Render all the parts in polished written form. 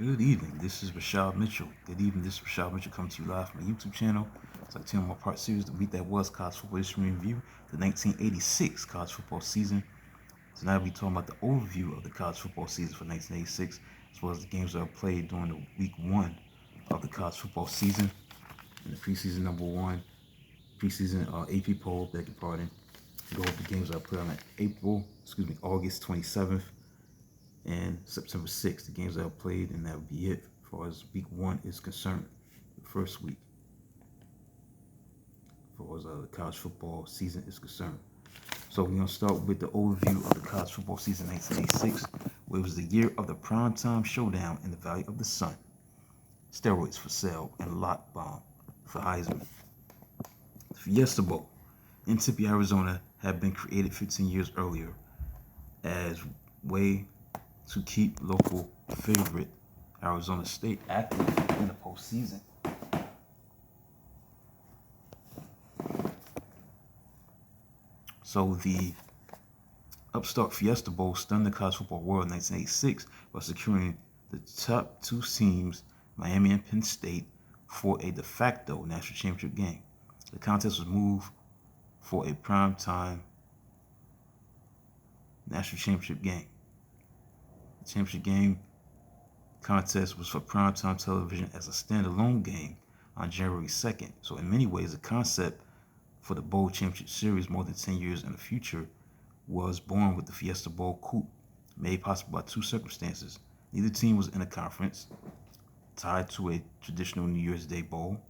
Good evening. This is Rashad Mitchell. Good evening. This is Rashad Mitchell coming to you live from my YouTube channel. It's like 10 more part series, the week that was college football history review, the 1986 college football season. So now we'll be talking about the overview of the college football season for 1986, as well as the games that are played during the week one of the college football season. And the preseason number one, preseason AP poll, beg your pardon. Go over the games that are played on August 27th and September 6th, the games that are played, and that would be it as far as week one is concerned, the first week, as far as the college football season is concerned. So we're going to start with the overview of the college football season 1986, where it was the year of the primetime showdown in the Valley of the Sun, steroids for sale, and lot bomb for Heisman. The Fiesta Bowl in Tempe, Arizona had been created 15 years earlier as way to keep local favorite Arizona State active in the postseason. So the upstart Fiesta Bowl stunned the college football world in 1986 by securing the top two teams, Miami and Penn State, for a de facto national championship game. The contest was moved for a primetime national championship game. The championship game contest was for primetime television as a standalone game on January 2nd. So in many ways, the concept for the Bowl Championship Series more than 10 years in the future was born with the Fiesta Bowl coup, made possible by two circumstances. Neither team was in a conference tied to a traditional New Year's Day bowl,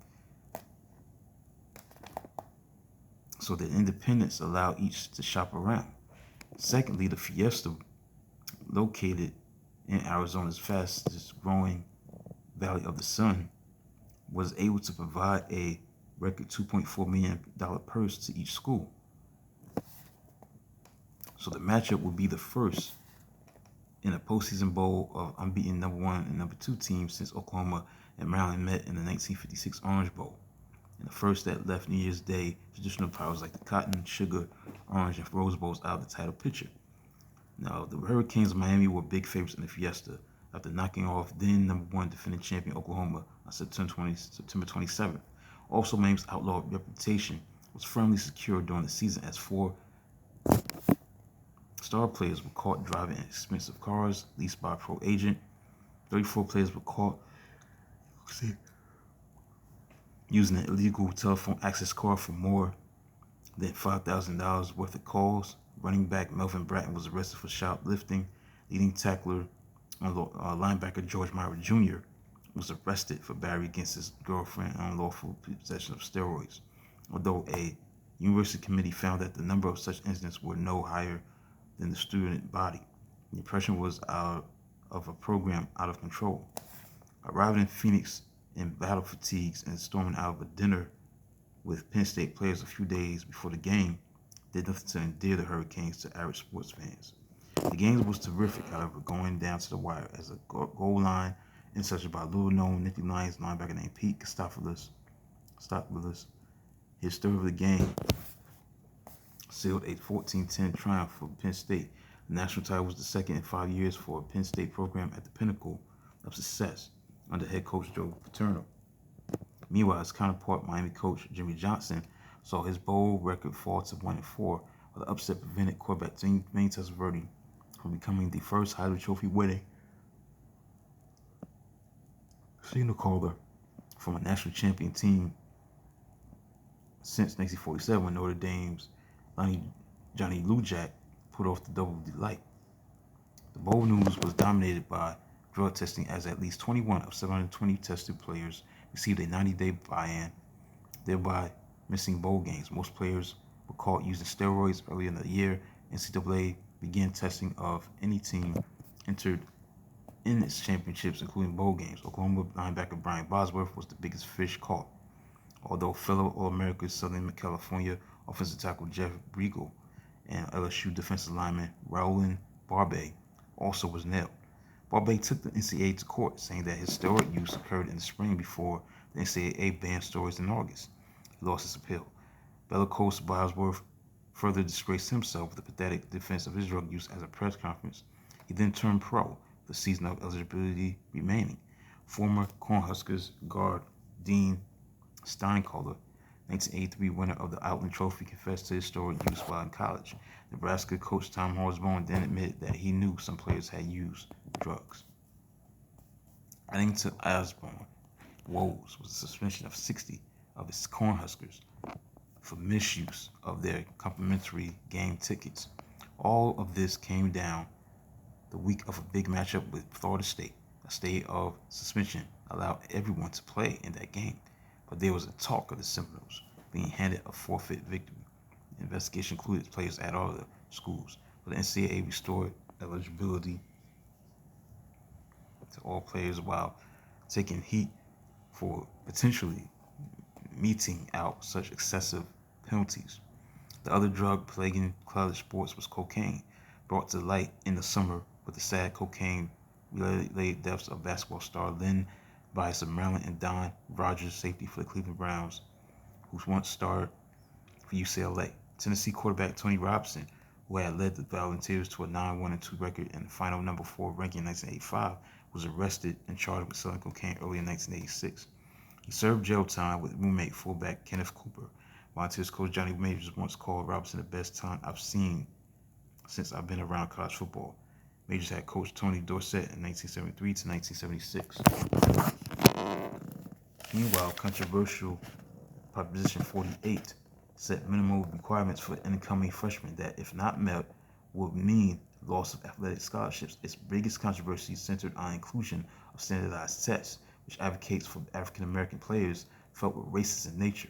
so that independents allowed each to shop around. Secondly, the Fiesta, located in Arizona's fastest growing Valley of the Sun, was able to provide a record $2.4 million purse to each school. So the matchup would be the first in a postseason bowl of unbeaten number one and number two teams since Oklahoma and Maryland met in the 1956 Orange Bowl, and the first that left New Year's Day traditional powers like the Cotton, Sugar, Orange, and Rose Bowls out of the title picture. Now, the Hurricanes of Miami were big favorites in the Fiesta after knocking off then number one defending champion Oklahoma on September 27th. Also, Miami's outlaw reputation was firmly secured during the season as four star players were caught driving expensive cars leased by a pro agent. 34 players were caught using an illegal telephone access card for more than $5,000 worth of calls. Running back Melvin Bratton was arrested for shoplifting. Leading tackler linebacker George Myra Jr. was arrested for battery against his girlfriend and unlawful possession of steroids, although a university committee found that the number of such incidents were no higher than the student body. The impression was of a program out of control. Arriving in Phoenix in battle fatigues and storming out of a dinner with Penn State players a few days before the game did nothing to endear the Hurricanes to average sports fans. The game was terrific, however, going down to the wire as a goal line intercepted by little-known Nittany Lions linebacker named Pete Kostopoulos. His third of the game sealed a 14-10 triumph for Penn State. The national title was the second in 5 years for a Penn State program at the pinnacle of success under head coach Joe Paterno. Meanwhile, his counterpart, Miami coach Jimmy Johnson, saw his bowl record fall to 1-4, while the upset prevented quarterback Dwayne Testaverde from becoming the first Heisman Trophy winning signal caller from a national champion team since 1947, when Notre Dame's Johnny Lujack put off the double delight. The bowl news was dominated by drug testing, as at least 21 of 720 tested players received a 90-day buy-in, thereby missing bowl games. Most players were caught using steroids early in the year. NCAA began testing of any team entered in its championships, including bowl games. Oklahoma linebacker Brian Bosworth was the biggest fish caught, although fellow All-American Southern California offensive tackle Jeff Briegel and LSU defensive lineman Raulin Barbe also was nailed. Barbe took the NCAA to court, saying that his steroid use occurred in the spring before the NCAA banned steroids in August. He lost his appeal. Bellicose Bosworth further disgraced himself with the pathetic defense of his drug use at a press conference. He then turned pro, the season of eligibility remaining. Former Cornhuskers guard Dean Steincaller, 1983 winner of the Outland Trophy, confessed to his story used while in college. Nebraska coach Tom Horsbone then admitted that he knew some players had used drugs. Adding to Osborne's woes was the suspension of 60 of his Cornhuskers for misuse of their complimentary game tickets. All of this came down the week of a big matchup with Florida State. A state of suspension allowed everyone to play in that game, but there was a talk of the Seminoles being handed a forfeit victory. The investigation included players at all the schools, but the NCAA restored eligibility to all players while taking heat for potentially meting out such excessive penalties. The other drug plaguing college sports was cocaine, brought to light in the summer with the sad cocaine-related deaths of basketball star Lynn Bias of Maryland and Don Rogers, safety for the Cleveland Browns, who once starred for UCLA. Tennessee quarterback Tony Robinson, who had led the Volunteers to a 9-1-2 record and the final number 4 ranking in 1985, was arrested and charged with selling cocaine early in 1986. He served jail time with roommate fullback Kenneth Cooper. Volunteers coach Johnny Majors once called Robinson the best talent I've seen since I've been around college football. Majors had coached Tony Dorsett in 1973 to 1976. Meanwhile, controversial Proposition 48 set minimal requirements for incoming freshmen that, if not met, would mean loss of athletic scholarships. Its biggest controversy centered on inclusion of standardized tests, which advocates for African American players felt were racist in nature.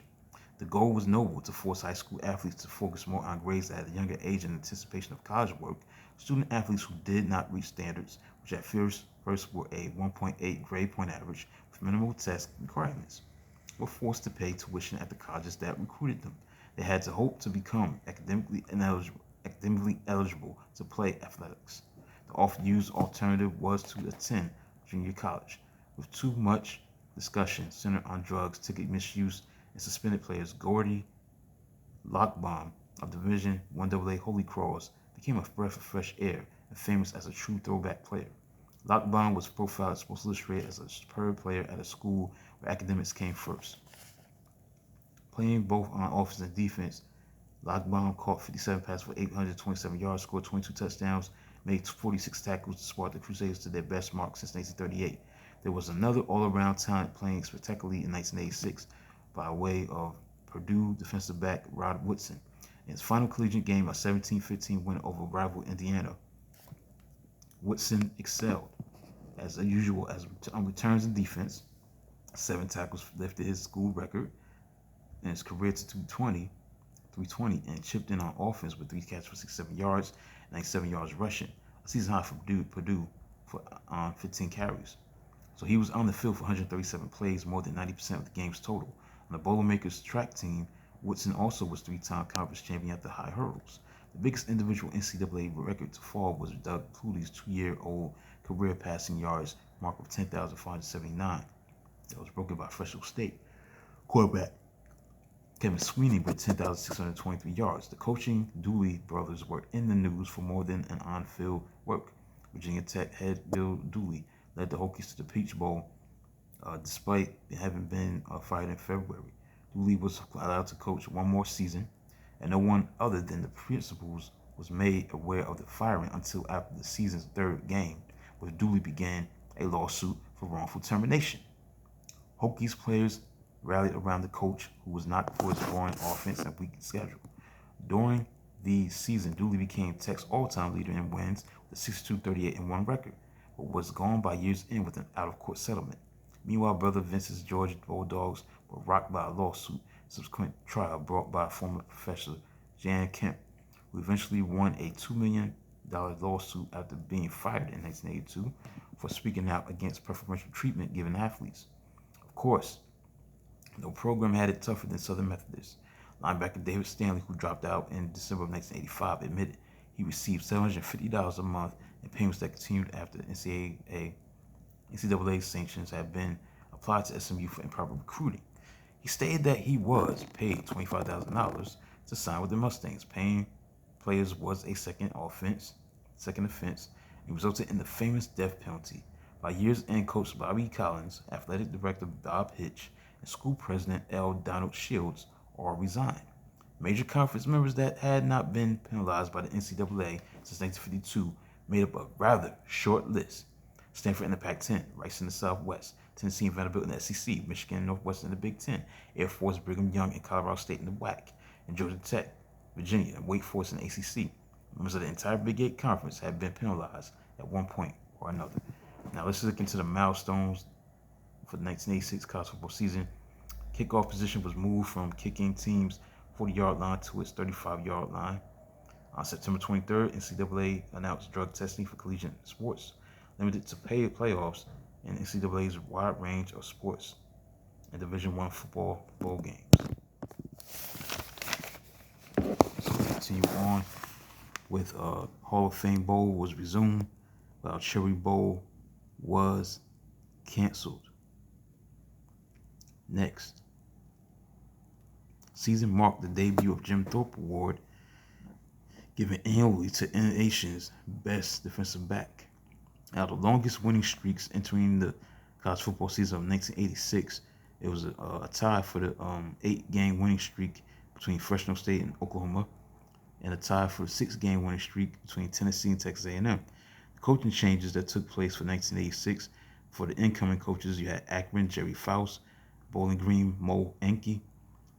The goal was noble: to force high school athletes to focus more on grades at a younger age in anticipation of college work. Student athletes who did not reach standards, which at first were a 1.8 grade point average with minimal test requirements, were forced to pay tuition at the colleges that recruited them. They had to hope to become academically eligible to play athletics. The oft-used alternative was to attend junior college, with too much discussion centered on drugs, ticket misuse, and suspended players. Gordy Lockbaum of Division I Holy Cross became a breath of fresh air and famous as a true throwback player. Lockbaum was profiled at Sports Illustrated as a superb player at a school where academics came first. Playing both on offense and defense, Lockbaum caught 57 passes for 827 yards, scored 22 touchdowns, made 46 tackles to spark the Crusaders to their best mark since 1938. There was another all-around talent playing spectacularly in 1986 by way of Purdue defensive back Rod Woodson. In his final collegiate game, a 17-15 win over rival Indiana, Woodson excelled as usual on returns and defense. 7 tackles lifted his school record in his career to 320, and chipped in on offense with 3 catches for 67 yards, 97 yards rushing, a season high for Purdue for 15 carries. So he was on the field for 137 plays, more than 90% of the game's total. On the Boilermakers track team, Woodson also was 3-time conference champion at the high hurdles. The biggest individual NCAA record to fall was Doug Clutie's 2-year-old career passing yards mark of 10,479. That was broken by Fresno State quarterback Kevin Sweeney with 10,623 yards. The coaching Dooley brothers were in the news for more than an on-field work. Virginia Tech head Bill Dooley led the Hokies to the Peach Bowl despite having been fired in February. Dooley was allowed to coach one more season, and no one other than the principals was made aware of the firing until after the season's 3rd game, where Dooley began a lawsuit for wrongful termination. Hokies players rallied around the coach, who was known for his boring offense and weak schedule. During the season, Dooley became Tech's all-time leader in wins with a 62-38-1 record, but was gone by year's end with an out-of-court settlement. Meanwhile, brother Vince's Georgia Bulldogs were rocked by a lawsuit, subsequent trial brought by former professor Jan Kemp, who eventually won a $2 million lawsuit after being fired in 1982 for speaking out against preferential treatment given athletes. Of course, no program had it tougher than Southern Methodist. Linebacker David Stanley, who dropped out in December of 1985, admitted he received $750 a month in payments that continued after NCAA sanctions had been applied to SMU for improper recruiting. He stated that he was paid $25,000 to sign with the Mustangs. Paying players was a second offense, and and resulted in the famous death penalty. By year's end, coach Bobby Collins, athletic director Bob Hitch, and school president L. Donald Shields all resigned. Major conference members that had not been penalized by the NCAA since 1952 made up a rather short list. Stanford in the Pac-10, Rice in the Southwest, Tennessee and Vanderbilt in the SEC, Michigan and Northwestern in the Big Ten, Air Force, Brigham Young, and Colorado State in the WAC, and Georgia Tech, Virginia, and Wake Forest in the ACC. Members of the entire Big Eight Conference have been penalized at one point or another. Now let's look into the milestones for the 1986 college football season. Kickoff position was moved from kicking teams' 40-yard line to its 35-yard line. On September 23rd, NCAA announced drug testing for collegiate sports, limited to playoffs and NCAA's wide range of sports and Division I football bowl games. So we continue on with Hall of Fame Bowl was resumed, while Cherry Bowl was canceled. Next, season marked the debut of Jim Thorpe Award, given annually to the nation's best defensive back. Now, the longest winning streaks entering the college football season of 1986, it was a tie for the 8-game winning streak between Fresno State and Oklahoma, and a tie for the 6-game winning streak between Tennessee and Texas A&M. The coaching changes that took place for 1986, for the incoming coaches, you had Akron, Jerry Faust, Bowling Green, Mo Enke,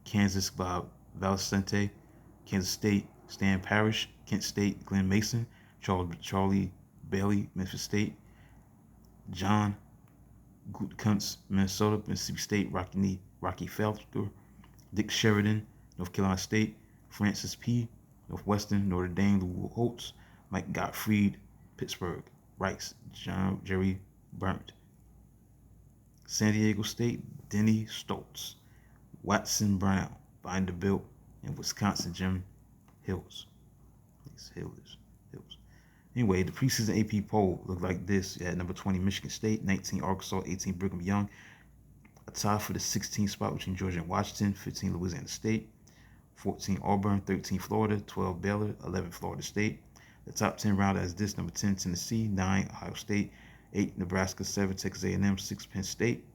Kansas, Bob Valcente, Kansas State, Stan Parrish, Kent State, Glenn Mason, Charlie Bailey, Memphis State, John Gutekunst, Minnesota, Mississippi State, Rocky Felker, Dick Sheridan, North Carolina State, Francis P., Northwestern, Notre Dame, Lou Holtz, Mike Gottfried, Pittsburgh, Rice, Jerry Burnt, San Diego State, Denny Stoltz, Watson Brown, Vanderbilt, and Wisconsin, Jim Hills. Hills. Anyway, the preseason AP poll looked like this. You had number 20 Michigan State, 19 Arkansas, 18 Brigham Young. A tie for the 16th spot between Georgia and Washington, 15 Louisiana State, 14 Auburn, 13 Florida, 12 Baylor, 11 Florida State. The top 10 round as this: number 10 Tennessee, 9 Ohio State, 8 Nebraska, 7 Texas A&M, 6 Penn State,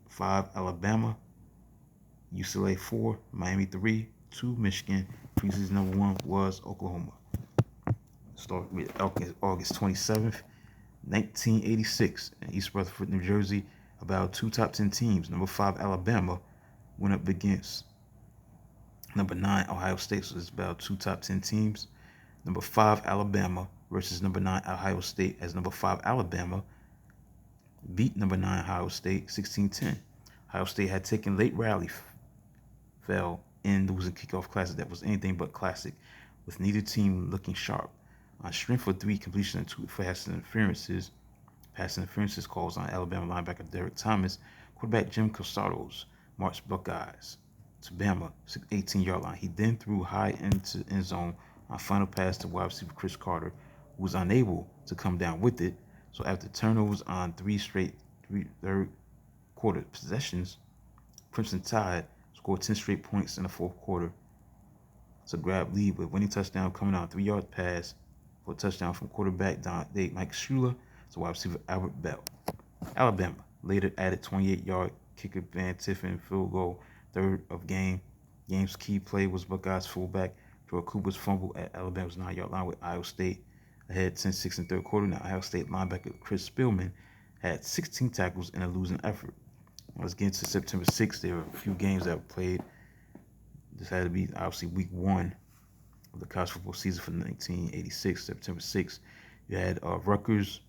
5 Alabama, UCLA 4, Miami 3, 2 Michigan. Preseason number 1 was Oklahoma. Start with August 27th, 1986, in East Rutherford, New Jersey. About 2 top 10 teams. Number 5 Alabama went up against number 9 Ohio State, so it's about 2 top 10 teams. Number 5 Alabama versus number 9 Ohio State, as number 5 Alabama beat number 9 Ohio State 16-10. Ohio State had taken late rally, fell in losing kickoff classic that was anything but classic, with neither team looking sharp. On strength for 3 completion and 2 pass interferences calls on Alabama linebacker Derek Thomas, quarterback Jim Costados marched Buckeyes to Bama 18-yard line. He then threw high into end zone on final pass to wide receiver Chris Carter, who was unable to come down with it. So after turnovers on 3 straight third quarter possessions, Crimson Tide scored 10 straight points in the fourth quarter to grab lead, with winning touchdown coming on a 3-yard pass for a touchdown from quarterback Mike Shula to wide receiver Albert Bell. Alabama later added 28-yard kicker Van Tiffin field goal, third of game's key play was Buckeyes fullback Joe Cooper's fumble at Alabama's 9-yard line, with Iowa State ahead 10-6 in third quarter. Now Ohio State linebacker Chris Spielman had 16 tackles in a losing effort. Let's get into September 6th. There were a few games that were played. This had to be obviously week 1 of the college football season for 1986, September 6th. You had Rutgers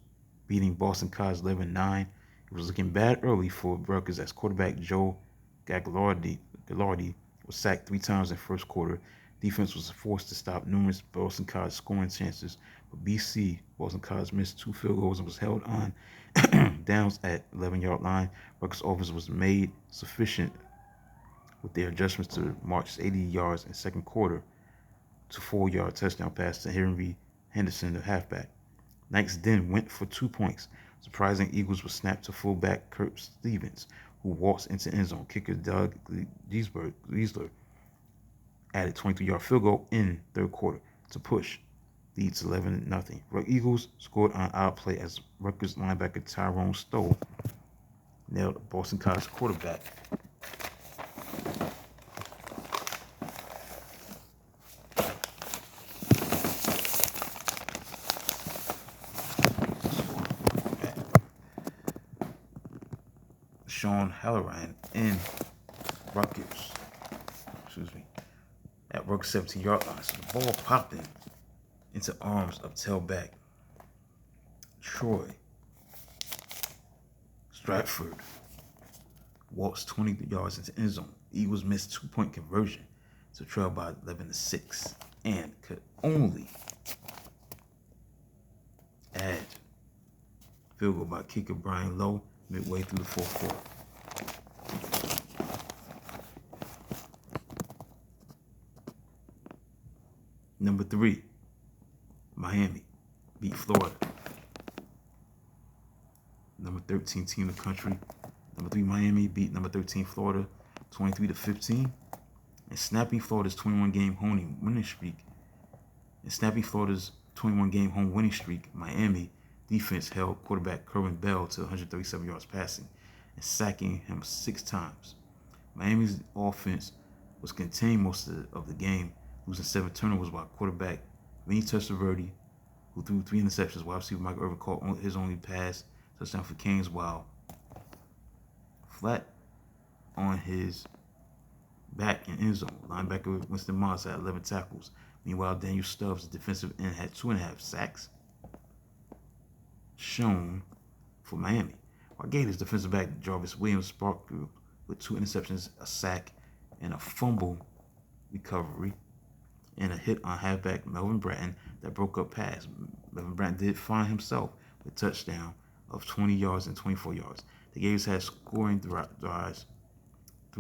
beating Boston College 11-9. It was looking bad early for Rutgers as quarterback Joe Gagliardi was sacked 3 times in the first quarter. Defense was forced to stop numerous Boston College scoring chances, but Boston College missed 2 field goals and was held on downs at 11-yard line. Rutgers' offense was made sufficient with their adjustments to march 80 yards in second quarter to 4-yard touchdown pass to Henry Henderson, the halfback. Knights then went for 2 points. Surprising Eagles was snapped to fullback Kurt Stevens, who waltzed into end zone. Kicker Doug Giesler added 23-yard field goal in third quarter to push leads 11-0. Eagles scored on outplay as Rutgers linebacker Tyrone Stowe nailed Boston College quarterback Sean Halloran in Rutgers. Excuse me. At Rutgers 17-yard line. So the ball popping into arms of tailback Troy Stratford walks 20 yards into end zone. Eagles missed 2-point conversion to trail by 11-6 and could only add field goal by kicker Brian Lowe midway through the fourth quarter. Number 3, Miami beat Florida. Number 13 team in the country. Number 3, Miami beat number 13 Florida 23-15. And snapping Florida's 21-game home winning streak. Miami defense held quarterback Kerwin Bell to 137 yards passing and sacking him 6 times. Miami's offense was contained most of the game, losing 7 turnovers while quarterback Vinny Testaverde, who threw 3 interceptions, wide receiver Michael Irvin caught his only pass touchdown for Canes, while flat on his back in end zone. Linebacker Winston Moss had 11 tackles. Meanwhile, Daniel Stubbs, the defensive end, had 2.5 sacks shown for Miami. While Gators defensive back Jarvis Williams sparked with 2 interceptions, a sack, and a fumble recovery, and a hit on halfback Melvin Bratton that broke up pass. Melvin Bratton did find himself with a touchdown of 20 yards and 24 yards. The Gators had 3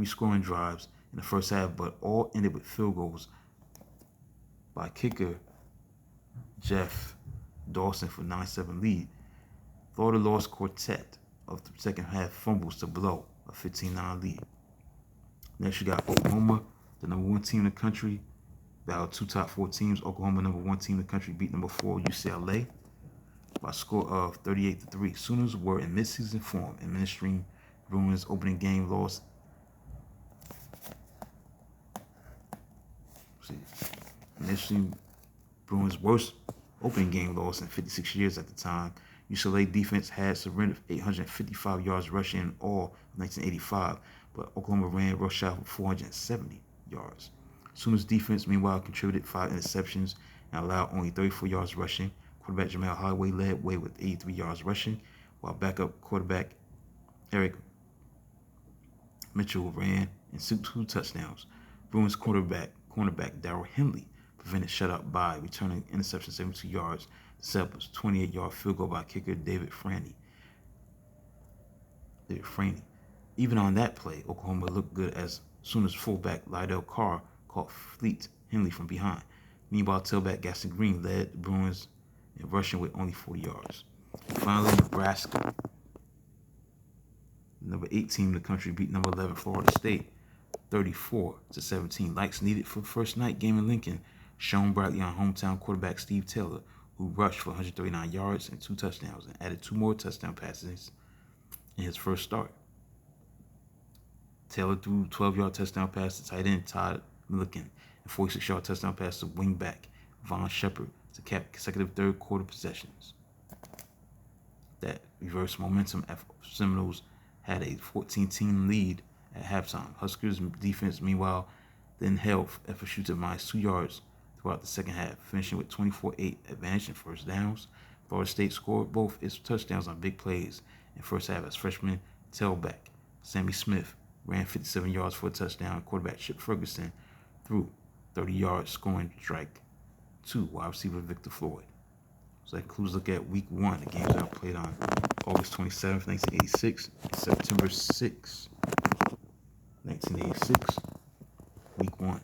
scoring drives in the first half, but all ended with field goals by kicker Jeff Dawson for 9-7 lead. Florida lost quartet of the second half fumbles to blow a 15-9 lead. Next, you got Oklahoma, the number 1 team in the country, battled 2 top 4 teams. Oklahoma, number 1 team in the country, beat number 4 UCLA by a score of 38-3. Sooners were in midseason form, administering Bruins' opening game loss. Initially, Bruins' worst opening game loss in 56 years at the time. UCLA defense had surrendered 855 yards rushing in all of 1985, but Oklahoma ran rush out for 470 yards. Sooners defense, meanwhile, contributed 5 interceptions and allowed only 34 yards rushing. Quarterback Jamel Holloway led way with 83 yards rushing, while backup quarterback Eric Mitchell ran and 2 touchdowns. Bruins cornerback Darrell Henley prevented shutout by returning interception 72 yards to set up a 28-yard field goal by kicker David Franey. Even on that play, Oklahoma looked good as soon as fullback Lydell Carr caught Fleet Henley from behind. Meanwhile, tailback Gaston Green led the Bruins in rushing with only 40 yards. And finally, Nebraska, number 8 team in the country, beat number 11 Florida State 34-17. Likes needed for the first night game in Lincoln shone brightly on hometown quarterback Steve Taylor, who rushed for 139 yards and 2 touchdowns and added 2 more touchdown passes in his first start. Taylor threw a 12-yard touchdown pass to tight end Todd Milliken and 46-yard touchdown pass to wingback Von Shepard to cap consecutive third quarter possessions that reversed momentum after Seminoles had a 14-team lead at halftime. Huskers defense, meanwhile, then held FSU to -2 yards throughout the second half, finishing with 24-8 advantage in first downs. Florida State scored both its touchdowns on big plays in first half as freshman tailback Sammy Smith ran 57 yards for a touchdown. Quarterback Chip Ferguson threw 30 yards, scoring strike 2 wide receiver Victor Floyd. So that concludes a look at week 1. The games that played on August 27th, 1986, and September 6th, 1986, week 1.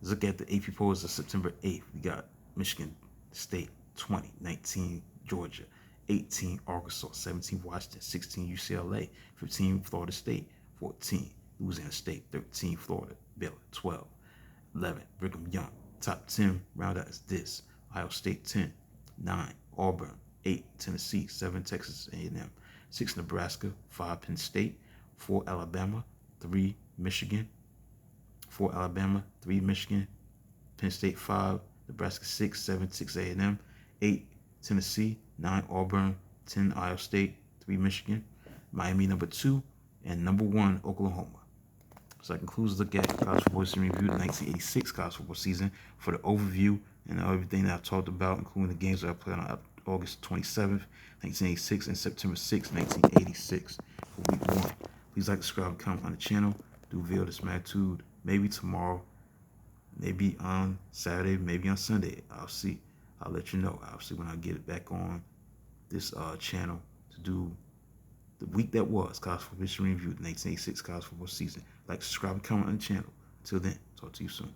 Let's look at the AP polls of September 8th. We got Michigan State 20, 19 Georgia, 18 Arkansas, 17 Washington, 16 UCLA, 15 Florida State, 14 Louisiana State, 13 Florida, Baylor, 12, 11 Brigham Young. Top 10 round out is this: Ohio State 10, 9, Auburn 8, Tennessee 7, Texas A&M 6, Nebraska 5, Penn State 4, Alabama 3, Michigan 4, Alabama 3, Michigan Penn State 5, Nebraska 6, 7, 6 A&M 8, Tennessee 9, Auburn 10, Ohio State 3, Michigan Miami number 2, and number 1, Oklahoma. So that concludes the look at college football history review, the 1986 college football season. For the overview and everything that I've talked about, including the games that I played on August 27th, 1986, and September 6th, 1986 for week 1. Please like, subscribe, and comment on the channel. Do video this magnitude maybe tomorrow, maybe on Saturday, maybe on Sunday. I'll see. I'll let you know. I'll see when I get it back on this channel to do the week that was college football history review, the 1986 college football season. Like, subscribe, and comment on the channel. Until then, talk to you soon.